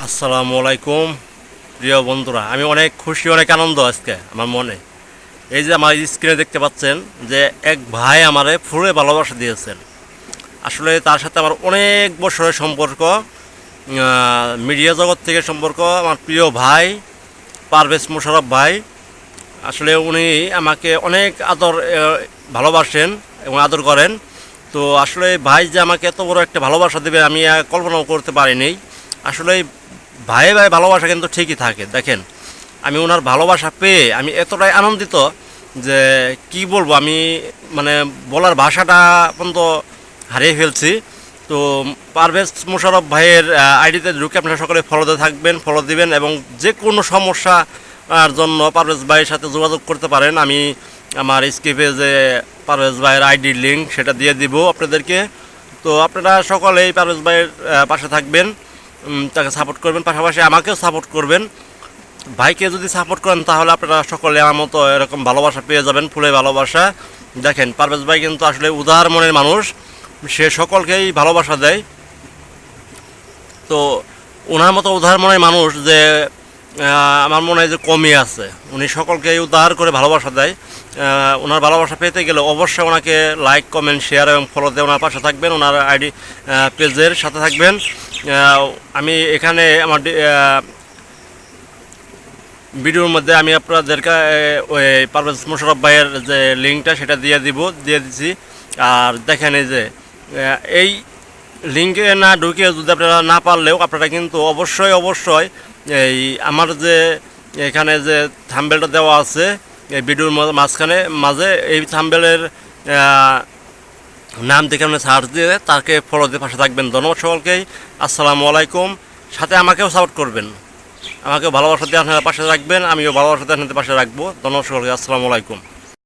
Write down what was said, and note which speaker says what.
Speaker 1: আসসালামু আলাইকুম প্রিয় বন্ধুরা, আমি অনেক খুশি, অনেক আনন্দ আজকে আমার মনে। এই যে আমার স্ক্রিনে দেখতে পাচ্ছেন যে এক ভাই আমারে ফুলে ভালোবাসা দিয়েছেন। আসলে তার সাথে আমার অনেক বছরের সম্পর্ক, মিডিয়া জগৎ থেকে সম্পর্ক। আমার প্রিয় ভাই পারভেজ মোশাররফ ভাই, আসলে উনি আমাকে অনেক আদর ভালোবাসেন এবং আদর করেন। তো আসলে ভাই যে আমাকে এত বড় একটা ভালোবাসা দেবে আমি কল্পনাও করতে পারিনি। আসলে ভাই ভাই ভালোবাসা কিন্তু ঠিকই থাকে। দেখেন, আমি ওনার ভালোবাসা পেয়ে আমি এতটাই আনন্দিত যে কি বলবো, আমি মানে বলার ভাষাটা পর্যন্ত হারিয়ে ফেলছি। তো পারভেজ মোশাররফ ভাইয়ের আইডিতে ঢুকে আপনারা সকলে ফলোতে থাকবেন, ফলো দিবেন এবং যে কোনো সমস্যা আর জন্য পারভেজ ভাইয়ের সাথে যোগাযোগ করতে পারেন। আমি আমার স্ক্রিপে যে পারভেজ ভাইয়ের আইডির লিঙ্ক সেটা দিয়ে দিব আপনাদেরকে। তো আপনারা সকলেই পারভেজ ভাইয়ের পাশে থাকবেন, তাকে সাপোর্ট করবেন, পাশাপাশি আমাকেও সাপোর্ট করবেন। ভাইকে যদি সাপোর্ট করেন তাহলে আপনারা সকলে আমার মতো এরকম ভালোবাসা পেয়ে যাবেন, ফুলে ভালোবাসা। দেখেন, পারভেজ ভাই কিন্তু আসলে উদার মনের মানুষ, সে সকলকেই ভালোবাসা দেয়। তো ওনার মতো উদার মনের মানুষ যে আমার মনে হয় যে কমই আছে। উনি সকলকেই উদার করে ভালোবাসা দেয়। ওনার ভালোবাসা পেতে গেলে অবশ্যই ওনাকে লাইক, কমেন্ট, শেয়ার এবং ফলোতে ওনার পাশে থাকবেন, ওনার আইডি পেজের সাথে থাকবেন। আমি এখানে আমার ভিডিওর মধ্যে আমি আপনাদেরকে ওই পারভেজ মোশাররফ ভাইয়ের যে লিঙ্কটা সেটা দিয়ে দিচ্ছি। আর দেখেন, এই যে এই লিঙ্কে না ঢুকে যদি আপনারা না পারলেও আপনারা কিন্তু অবশ্যই অবশ্যই এই আমার যে এখানে যে থাম্বেলটা দেওয়া আছে এই ভিডিওর মাঝে এই থাম্বেলের নাম দেখে আপনি সার্চ দিয়ে তাকে ফলো দিয়ে পাশে থাকবেন। ধন্যবাদ সকলকেই। আসসালামু আলাইকুম। সাথে আমাকেও সাপোর্ট করবেন, আমাকেও ভালোবাসা দিয়ে আপনারা পাশে রাখবেন, আমিও ভালোবাসা দিয়ে আপনাদের পাশে রাখবো। ধন্যবাদ সকলকে। আসসালামু আলাইকুম।